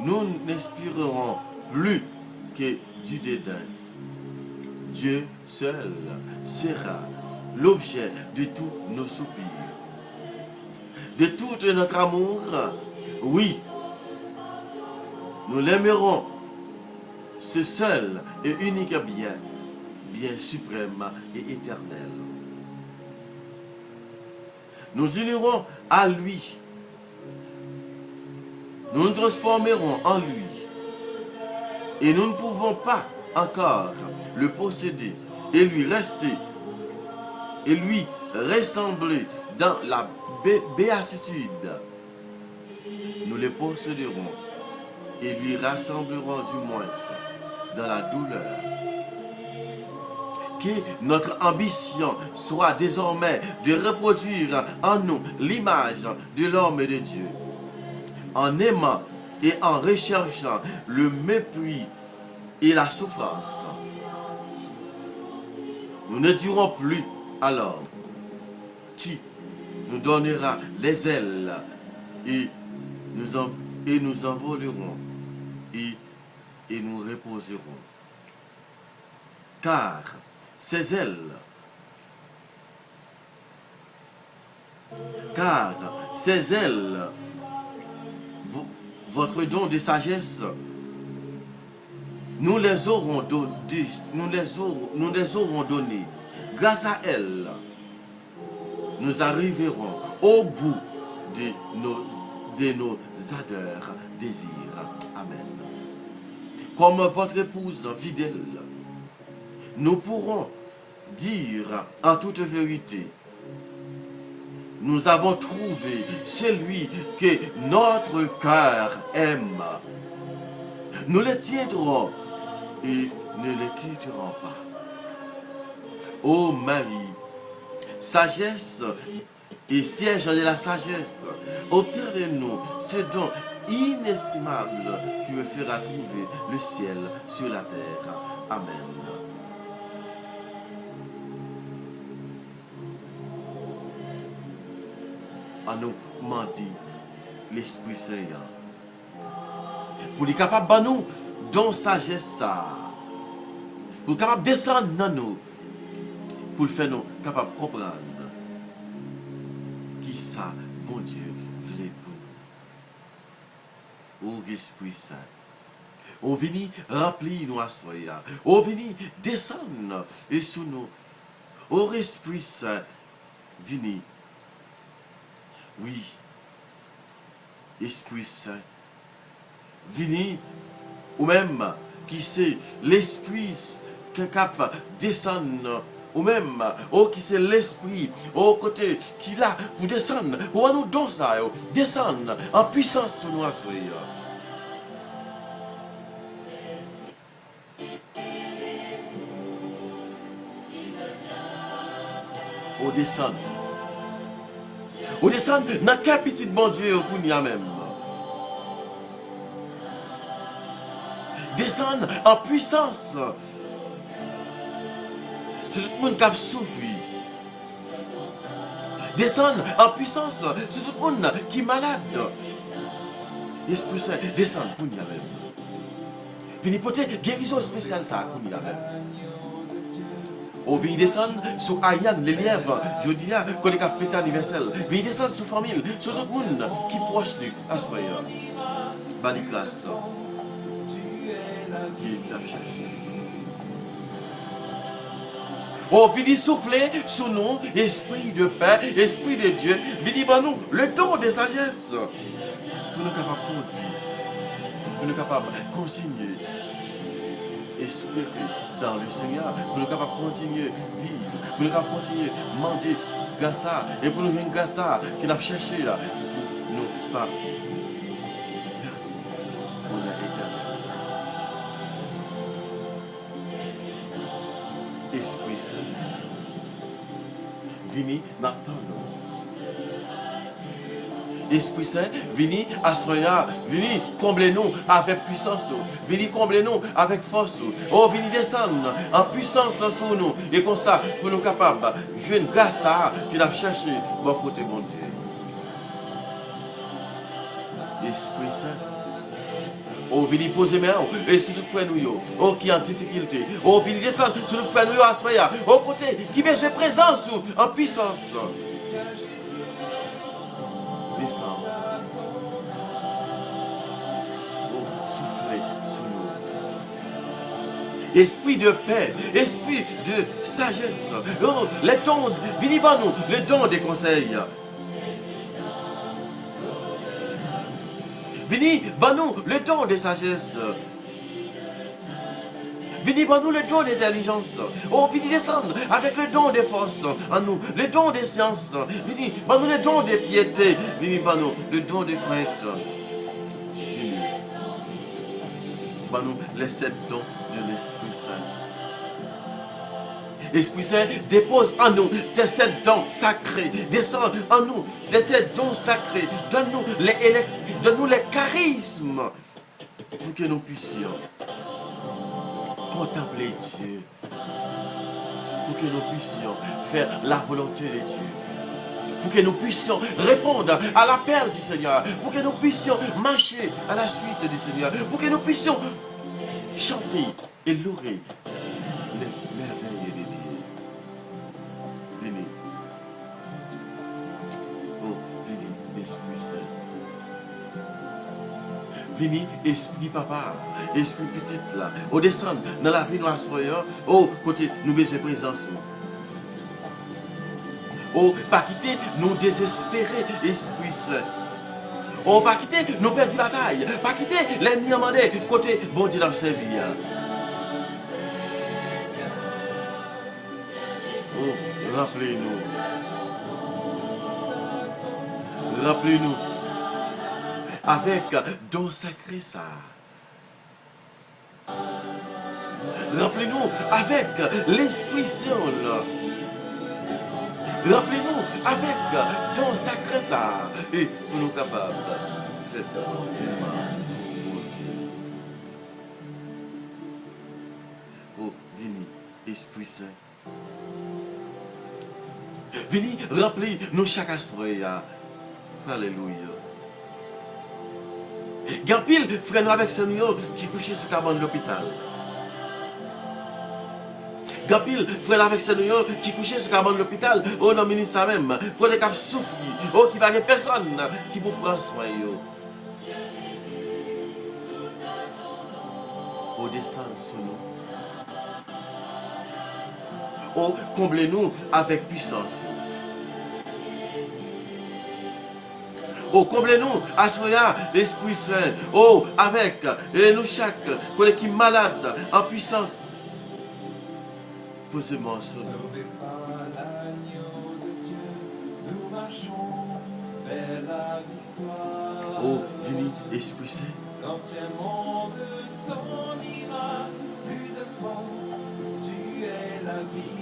nous n'inspirerons plus que du dédain. Dieu seul sera l'objet de tous nos soupirs, de tout notre amour. Oui, nous l'aimerons, ce seul et unique bien suprême et éternel. Nous unirons à lui, nous nous transformerons en lui, et nous ne pouvons pas encore le posséder et lui ressembler dans la béatitude. Nous le posséderons et lui rassemblerons du moins dans la douleur. Que notre ambition soit désormais de reproduire en nous l'image de l'homme de Dieu, en aimant et en recherchant le mépris et la souffrance. Nous ne dirons plus alors qui nous donnera les ailes et nous envolerons et nous reposerons. Car ces ailes, votre don de sagesse, nous les aurons donnés. Grâce à elles, nous arriverons au bout de nos ardeurs désirs. Amen. Comme votre épouse fidèle, nous pourrons dire en toute vérité, nous avons trouvé celui que notre cœur aime. Nous le tiendrons et ne le quitterons pas. Ô Marie, sagesse et siège de la sagesse. Obtenez-nous ce don inestimable qui me fera trouver le ciel sur la terre. Amen. À nous demander l'Esprit Saint pour être capable de nous dans sagesse, pour être capable de descendre dans nous, pour le faire nous capable de comprendre qui ça, bon Dieu, voulait pour nous. Oh Esprit Saint, on vient remplir nous à soi, on vient descendre et sous nous. Oh Esprit Saint, venez. Oui, Esprit Saint, venez, ou même qui c'est l'Esprit qui est capable de descendre, ou même, qui c'est l'Esprit, au côté qui là pour descendre, pour nous dans ça, descendre en puissance sur nous à soi. On descend. On descend dans quel petit bon Dieu pour nous même. Descendre en puissance. C'est tout le monde qui a souffert. Descendre en puissance. C'est tout le monde qui est malade. Esprit Saint, descendre pour nous même. Venez porter guérison spéciale ça pour nous même. On vient descendre sur Ayane, les lièvres, je dis là, qu'on est fête anniversaire. Vient descendre sur famille, sur tout le monde qui est proche de à ce moment. Bali classe. Qui l'a cherché. On vient souffler sur nous, esprit de paix, esprit de Dieu. Vient par nous le don de sagesse. Pour nous capables de conduire. Pour nous capables de continuer. Espérer dans le Seigneur, pour nous capables de continuer à vivre, pour nous capables de continuer à demander grâce à, et pour nous venir grâce à, qu'il a cherché là, pour nous pas perdre pour la éternelle. Esprit Saint, venez maintenant. Esprit Saint, venez à ce moment, venez combler nous avec puissance, venez combler nous avec force. Oh, venez descendre en puissance sur nous. Et comme ça, pour nous capables, je une grâce à qu'il a cherché bon côté mon Dieu. Esprit Saint, oh, venez poser mes mains, et si vous frères nous, oh, qui en difficulté, oh, venez descendre sur nous frères nous à ce moment, au côté qui met ses présence en puissance. Descends. Oh, soufflez sur nous. Esprit de paix, esprit de sagesse. Oh, les dons, venez par nous, le don des conseils. Venez par nous, le don de sagesse. Venez par nous le don d'intelligence. Oh, venez descendre avec le don de force en nous, le don de science. Venez par nous le don de piété. Venez par nous le don de crainte. Venez par nous les 7 dons de l'Esprit Saint. L'Esprit Saint dépose en nous tes 7 dons sacrés. Descends en nous tes dons sacrés. Donne-nous les charismes pour que nous puissions contempler Dieu, pour que nous puissions faire la volonté de Dieu, pour que nous puissions répondre à l'appel du Seigneur, pour que nous puissions marcher à la suite du Seigneur, pour que nous puissions chanter et louer les merveilles de Dieu. Venez. Oh, venez, Esprit Saint. Venez, esprit papa, esprit petite là, au descendre dans la vie noire soyons, au côté nous besoin présence. Oh, pas quitter nous désespérer, Esprit Saint. Oh, pas quitter nous perdre la bataille, pas quitter l'ennemi amendé, côté bon Dieu dans sa vie. Oh, rappelez-nous. Rappelez-nous. Avec don sacré ça. Rappelez-nous avec l'Esprit Saint là. Remplis-nous avec ton sacré ça. Et pour nous capables de faire complètement pour mon Dieu. Oh, vini, Esprit Saint. Vini, remplis nous chaque assoya. Alléluia. Gampil, frère nous avec Seigneur qui couchait sur cabane de l'hôpital. Gampil, frère avec Seigneur qui couchait sur cabane de l'hôpital. Oh non, ministre même. Pour les cap souffrir. Oh, qui va y personne qui vous prend soin. Oh, descend sur nous. Oh, comblez-nous avec puissance. Oh, comblez-nous, assoya l'Esprit Saint. Oh, avec nous chaque, pour les qui sont malades, en puissance. Posez-moi sur nous. Oh, vini, Esprit Saint. L'ancien monde s'en ira, plus de mort, tu es la vie.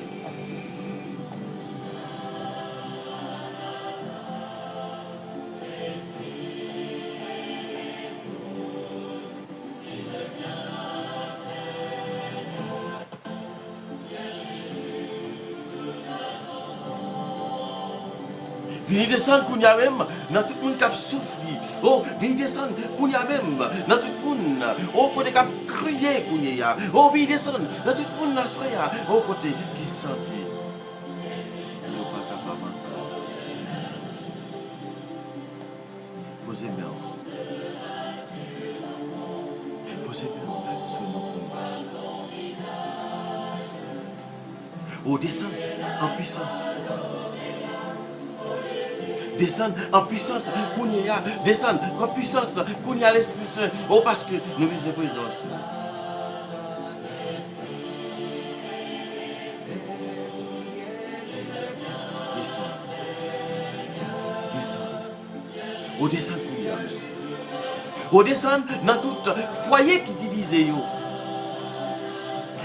Vini descendre pour nous même, dans tout le monde qui a souffert. Oh, vini descendre pour nous même, dans tout le monde. Oh, côté qui a crié pour nous. Oh, vini descendre dans tout le monde, oh, côté qui sentit. Nous pas capable encore. Posez-moi. Posez-moi sur nos combats. Oh, descend en puissance. Descendre en puissance pour nous, descendre en puissance pour nous l'Esprit Saint. Oh, parce que nous visons présence. Descendre. Descendre. Oh, descendre pour nous. Oh, descendre dans tout foyer qui divise.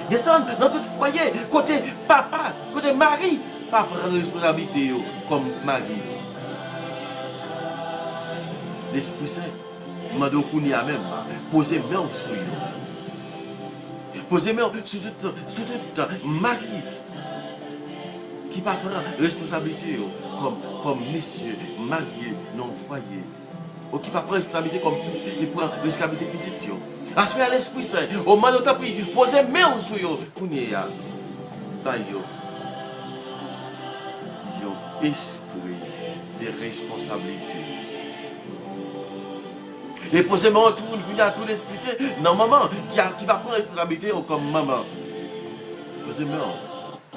Descendre dans tout foyer, côté papa, côté mari, pas prendre responsabilité comme mari. L'Esprit Saint, mando kounia même, posez main sur eux. Posez main sur tout mari qui va prendre responsabilité comme messieurs, mariés, non foyer. Ou qui va prendre responsabilité comme il prend responsabilité petite. Assoyez l'Esprit Saint, au mando tapri, posez main sur eux, kounia. Bayo. Yo esprit de responsabilité. Et posez-moi tout l'Esprit Saint, non maman, qui va prendre responsabilité comme maman. Posez-moi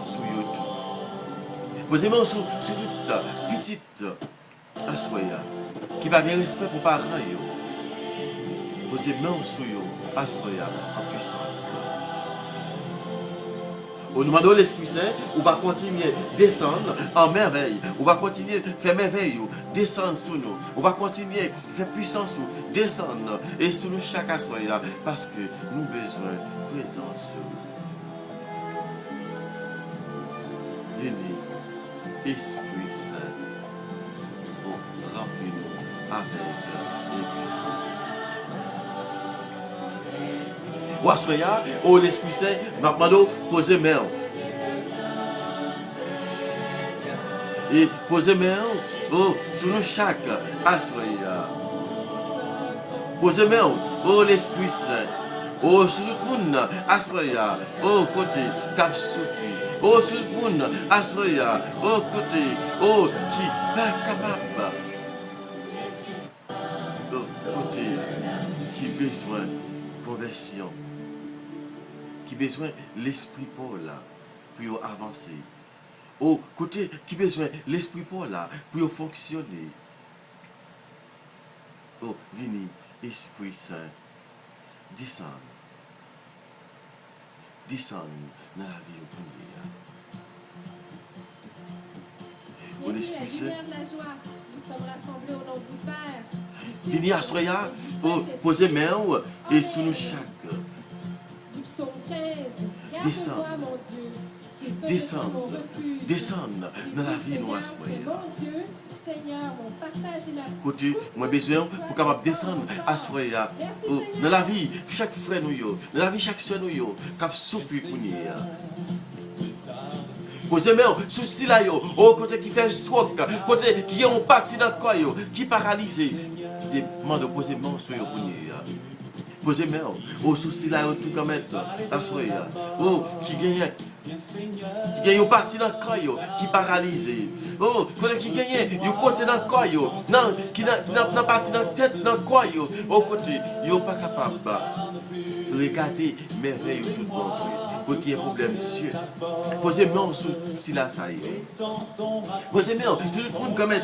sur tout. Posez-moi sur toute petite assoya, qui va avoir respect pour parents. Posez-moi sur assoya en puissance. Au nom de l'Esprit Saint, on va continuer à descendre en merveille. On va continuer à faire merveille, descendre sur nous. On va continuer à faire puissance, descendre et sur nous chaque assoya parce que nous avons besoin de présence. Venez, Esprit Saint, remplis-nous avec les puissances. Ou assoya, oh l'Esprit Saint, maintenant posez main. Et posez main sur nous chaque assoya. Posez main, oh l'Esprit Saint. Oh, sur tout le monde, assoya. Oh, côté, cap souffri. Oh, sur tout le monde, assoya. Oh, côté, oh, qui pas capable. Oh, côté, qui besoin de conversion. Qui besoin l'Esprit Paul là pour avancer. Oh, côté qui besoin l'Esprit Paul là pour fonctionner. Oh, vini, Esprit Saint, descend. Descend dans la vie au poulet. Oh, l'Esprit Saint. Nous sommes rassemblés au nom du Père. Vini à soya, posez main et sous nous chaque. Descends. descendre dans la vie nous assoyer. Côté, moi besoin pour capable descendre assoyer dans la vie chaque frère nous yo, dans la vie chaque soeur nous yo, cap souffrir pour nous. Posez moi souci là yo, au côté qui fait un stroke, côté qui est en partie dans le corps yo, qui paralysé, demande poser moi sur yo pour nous. Posez moi au souci là yo tout comme mettre assoyer. Oh qui gagne une partie dans le corps qui paralysé. Oh, côté qui gagne, il côté dans le corps non, qui n'a partie dans la tête dans le corps au côté, il pas capable de regarder merveille tout le monde. Pour qu'il y ait un problème, monsieur. Posez-moi sous si là ça y est. Posez-moi, tout le monde comme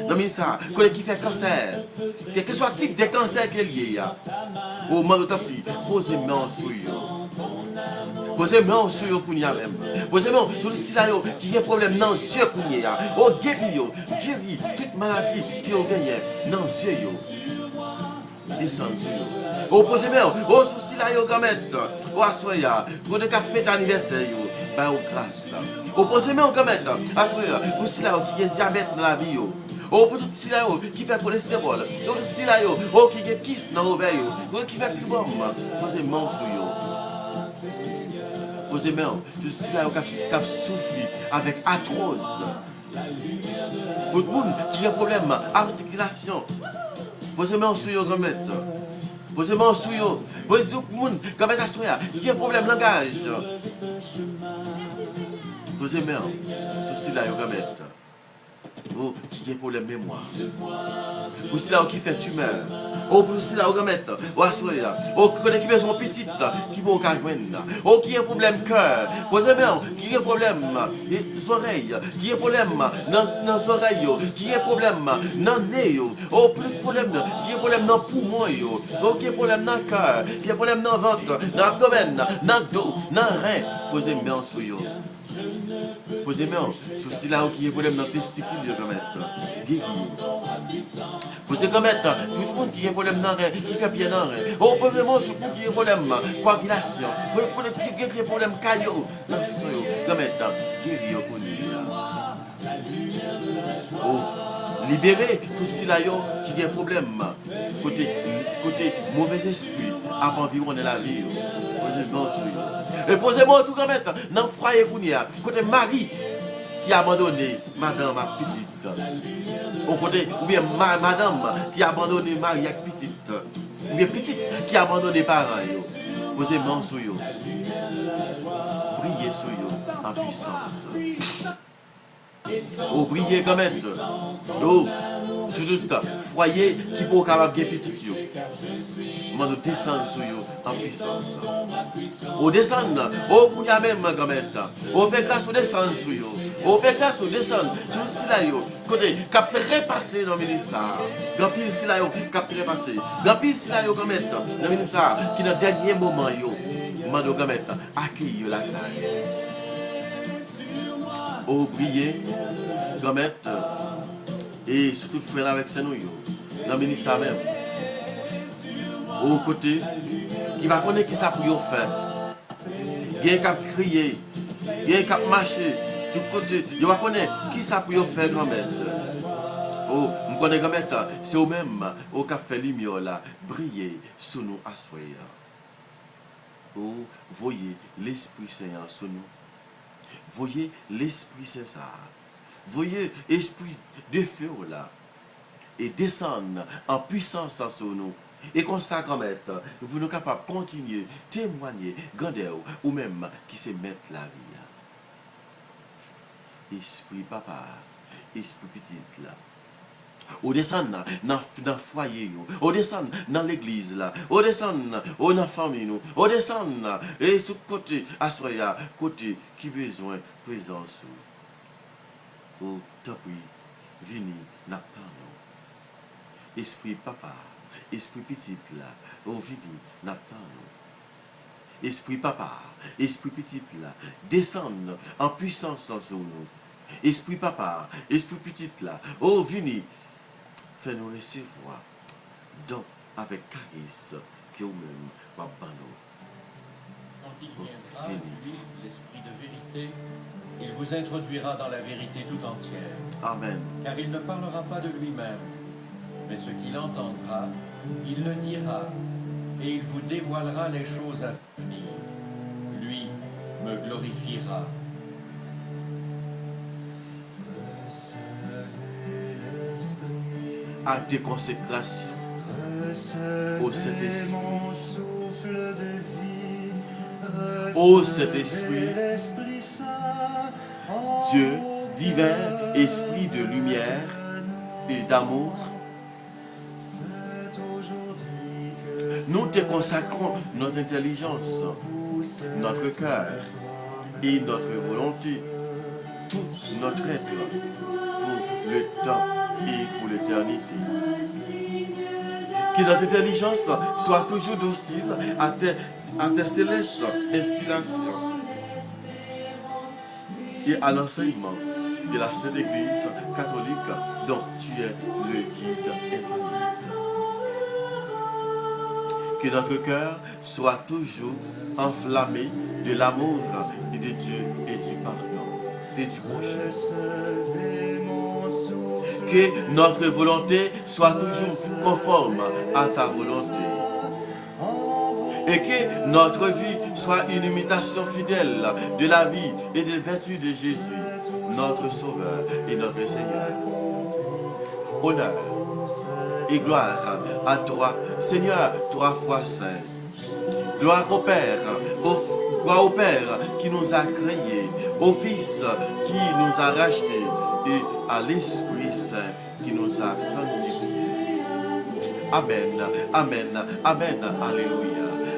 dans ça, côté qui fait cancer, quel que soit le type de cancer qu'il y a, au moment de pris, posez-moi sous posez-moi sur yo kounya même. Posez-moi tout si là qui a problème dans yeux kounya. Oh guéri toute maladie qui ont gagné dans yeux yo. Descend sur yo. Oh posez-moi oh souci là yo gamet. Oh assoya, pour de fête anniversaire yo. Ba ou grâce. Oh posez-moi gamet. Assoya, pour si là qui a diabète dans la vie yo. Oh pour tout si là qui fait cholestérol. Oh si là oh qui a kiss dans l'ovaire yo. Oh qui fait fibrome. Posez-moi sur yo. Posez-moi, je suis là qui a souffert avec arthrose. Pour tout le monde qui a un problème articulation. Posez-moi sur yo remettre. Posez-moi sur yo. Posez-moi pour le monde qui a un problème langage. Posez-moi, je suis là remettre. Oh, qui a un problème mémoire. Pour ceux qui fait tumeur. Oh, pour ceux qui mettre. Oh, assoya. Oh, qui a besoin de petite qui peut joindre. Oh, qui a un problème cœur. Posez-moi, qui a un problème des oreilles. Qui a un problème dans les oreilles. Qui a un problème dans le nez. Oh, plus de problème. Qui a un problème dans le poumon. Oh, qui a un problème dans le cœur. Qui a un problème dans le ventre. Dans l'abdomen. Dans le dos. Dans le rein. Posez-moi sur yo. Posez-moi sur si là qui a un problème dans le testicule. Guéri. Posez comme tout le monde qui a un problème dans le rein, qui fait bien dans le rein. Oh, posez-moi sur le monde qui a un problème coagulation. Pour le qui a un problème caillot. Dans le sang, comme guéri au oh, libérez tout ceux là qui a un problème. Côté mauvais esprit, avant environner la vie. Posez-moi sur yo. Et posez-moi tout comme dans le foyer côté Marie qui a abandonné madame ma petite. Au côté, ou bien madame qui a abandonné Marie avec petite. Ou bien petite qui a abandonné parents. Posez-moi sur yo. Brillez sur yo en puissance. Oh, brillez comme même. Oh, sur tout foyer qui peut capable de petit yo. On nous descendre sur yo en puissance. On descend, oh, pour y a même comme même. On fait grâce au descendre sur yo. On fait grâce au descendre sur si là yo. Côté cap fait repasser dans le ministère. Grand pile si là yo cap fait repasser. Grand pile si là yo comme même dans le ministère qui dans dernier moment yo. On nous comme même accueillir la caille. Oh, prier, remettre, et surtout frère avec ses nouilles, dans le ministère même. Au côté, qui va connaître qui ça pour faire. Il y a qu'à crier, il y a qu'à marcher, tout côté, il va connaître qui ça pour faire grand-mère. Oh, je connais grand-mère, c'est au même, au café lumière là, briller sous nous à soir. Oh, voyez l'Esprit Saint sous nous. Voyez l'Esprit Saint ça. Voyez l'Esprit de feu là. Et descendre en puissance sur nous. Et comme ça, quand même, nous sommes capables de continuer, témoigner, grandeur ou même qui se mettre la vie. Esprit papa, esprit petit là. On descend dans le foyer, on descend dans l'église, on descend dans la famille, on descend et sur côté, assoya, côté qui besoin de présence. Oh, tant pis, vini, n'attend nous. Esprit papa, esprit petit là, oh, vini, n'attend nous. Esprit papa, esprit petit là, descend en puissance sur nous. Esprit papa, esprit petit là, oh, vini. Fais-nous recevoir donc avec charisme que nous-mêmes va banner. Quand il viendra, l'esprit de vérité, Il vous introduira dans la vérité tout entière. Amen. Car il ne parlera pas de lui-même, mais ce qu'il entendra, il le dira, et il vous dévoilera les choses à venir. Lui me glorifiera. À tes consécrations au Saint-Esprit. Ô Saint-Esprit, Dieu divin, esprit de lumière et d'amour, nous te consacrons notre intelligence, notre cœur et notre volonté, tout notre être pour le temps et pour l'éternité. Que notre intelligence soit toujours docile à tes célestes inspirations et à l'enseignement de la Sainte Église catholique dont tu es le guide infaillible. Que notre cœur soit toujours enflammé de l'amour de Dieu et du pardon et du prochain. Que notre volonté soit toujours conforme à ta volonté. Et que notre vie soit une imitation fidèle de la vie et des vertus de Jésus, notre Sauveur et notre Seigneur. Honneur et gloire à toi, Seigneur, trois fois saint. Gloire au Père, gloire au Père qui nous a créés, au Fils qui nous a rachetés et à l'Esprit Saint qui nous a sanctifiés. Amen, amen, amen, alléluia.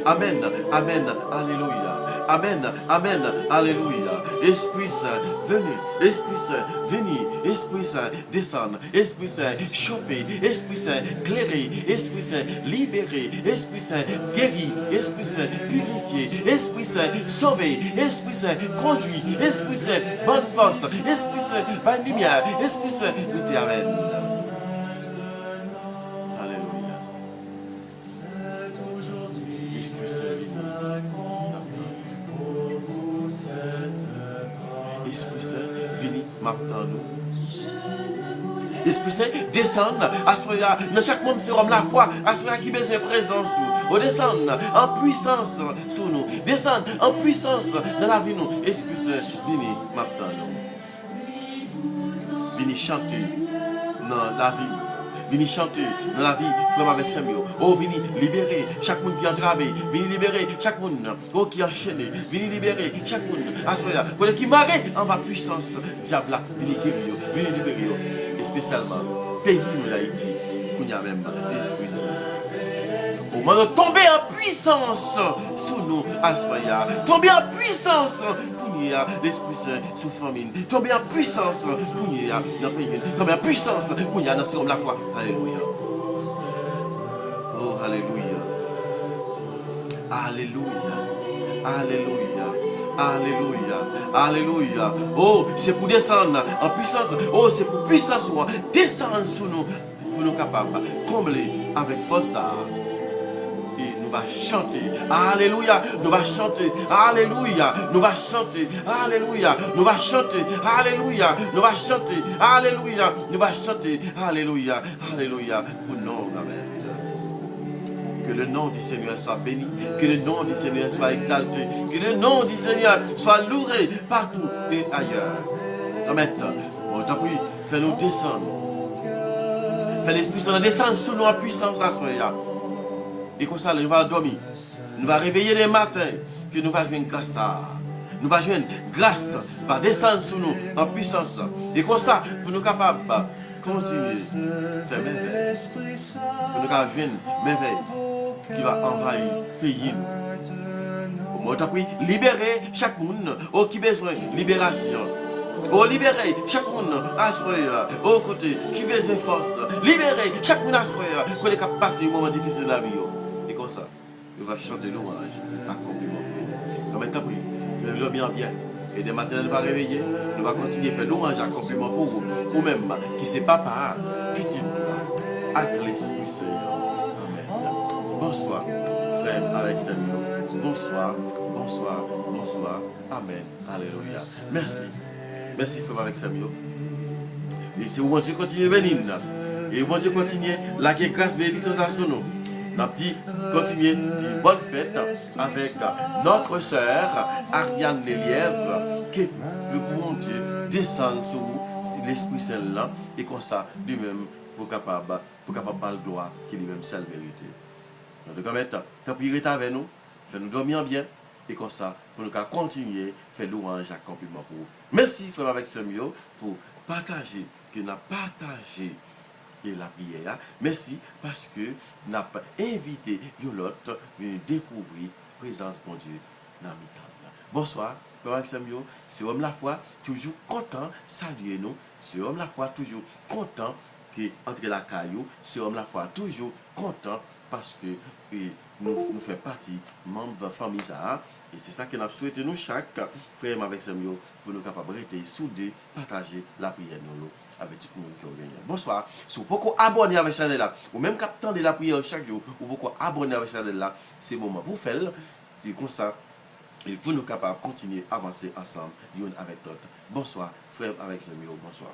Amen, amen, alléluia. Amen, amen, alléluia. Esprit Saint, venez. Esprit Saint, venez. Esprit Saint, descendre. Esprit Saint, chauffer. Esprit Saint, clairer. Esprit Saint, libérer. Esprit Saint, guérir. Esprit Saint, purifier. Esprit Saint, sauver. Esprit Saint, conduire. Esprit Saint, bonne force. Esprit Saint, bonne lumière. Esprit Saint, l'éternel. Esprit Saint, venez m'attendre. Esprit Saint, descend à ce moment dans chaque moment, c'est comme la foi, à ce moment qui a besoin de présence. Ou descend en puissance sur nous. Descend en puissance dans la vie. Nous. Esprit Saint, venez m'attendre. Venez chanter dans la vie. Venez chanter dans la vie, frère avec Samuel. Oh, venez libérer chaque monde qui est entravé. Venez libérer chaque monde qui est enchaîné. Venez libérer chaque monde. Assoya, pour les qui marrent en ma puissance, diable là, venez guérir, venez libérer. Et spécialement, pays nous l'Haïti, qu'on y a même l'Esprit Saint. Au moment de tomber en puissance sous nous, Assoya. Tomber en puissance pour nous, l'Esprit Saint sous famine. Tomber en puissance pour nous, dans le pays. Tomber en puissance pour nous, dans ce comme la foi. Alléluia. Oh, alléluia. Alléluia. Alléluia. Alléluia. Alléluia. Oh, c'est pour descendre en puissance. Oh, c'est pour puissance. Descendre sous nous pour nous capables de combler avec force. Et nous va chanter. Alléluia. Nous va chanter. Alléluia. Nous va chanter. Alléluia. Nous va chanter. Alléluia. Nous va chanter. Alléluia. Nous va chanter. Alléluia. Alléluia. Pour nous, amen. Que le nom du Seigneur soit béni, que le nom du Seigneur soit exalté, que le nom du Seigneur soit loué partout et ailleurs. Maintenant, on t'a pris, fais-nous descendre. Fais l'Esprit Saint descendre sous nous en puissance à soi. Et comme ça, nous allons dormir. Nous allons réveiller les matins, que nous allons jouer grâce à. Nous allons jouer grâce, va descendre sous nous en puissance. Et comme ça, pour nous capables de continuer, faire merveille. Pour nous capables de jouer merveille qui va envahir le pays. Moi, je prie, libérer chaque monde qui a besoin de libération. Libérer chaque monde à soi, au côté qui a besoin de force. Libérer chaque monde à soi, pour les capables de passer un moment difficile de la vie. Et comme ça, il va chanter l'ouange à compliment. Donc maintenant, fais-le bien bien. Et dès matin, nous va réveiller, nous va continuer à faire l'ouange à compliment pour vous. Ou même qui ne sait pas par petit, avec l'Esprit Seigneur. Bonsoir, frère avec Samuel. Bonsoir, bonsoir, bonsoir. Amen. Alléluia. Merci. Merci, frère avec Samuel. Et c'est bon Dieu continue à bénir. Et bon Dieu continue la grâce bénédiction à son nom. Nous dit continuer de bonne fête avec notre sœur Ariane Lelièvre que le bon Dieu descend sur l'Esprit Saint là et comme ça lui-même pour capable par le gloire qu'il lui-même seul mérite. Donc quand même tant pis rester avec nous, fait nous dormir bien et comme ça pour nous continuer faire louange à compliment pour vous. Merci frère avec Samuel pour partager que nous partagé et la prière. Merci parce que nous avons invité l'autre à découvrir la présence de Dieu dans le temps. Bonsoir, frère Samuel. C'est homme la foi, toujours content, saluer nous. C'est homme la foi, toujours content que entre la caillou. C'est homme la foi, toujours content parce que nous faisons partie membre de la famille Zahar. Et c'est ça que nous souhaitons nous chaque frère avec Samuel pour nous capables de rester soudés, partager la prière nous avec tout le monde qui a gagné. Bonsoir. Si vous pouvez abonner avec la chaîne là, ou même captant de la prière chaque jour, ou pouvez abonner avec la chaîne là, c'est le moment pour faire. C'est comme ça, et pour nous capables de continuer à avancer ensemble, l'un avec l'autre. Bonsoir, frère avec Samuel. Bonsoir.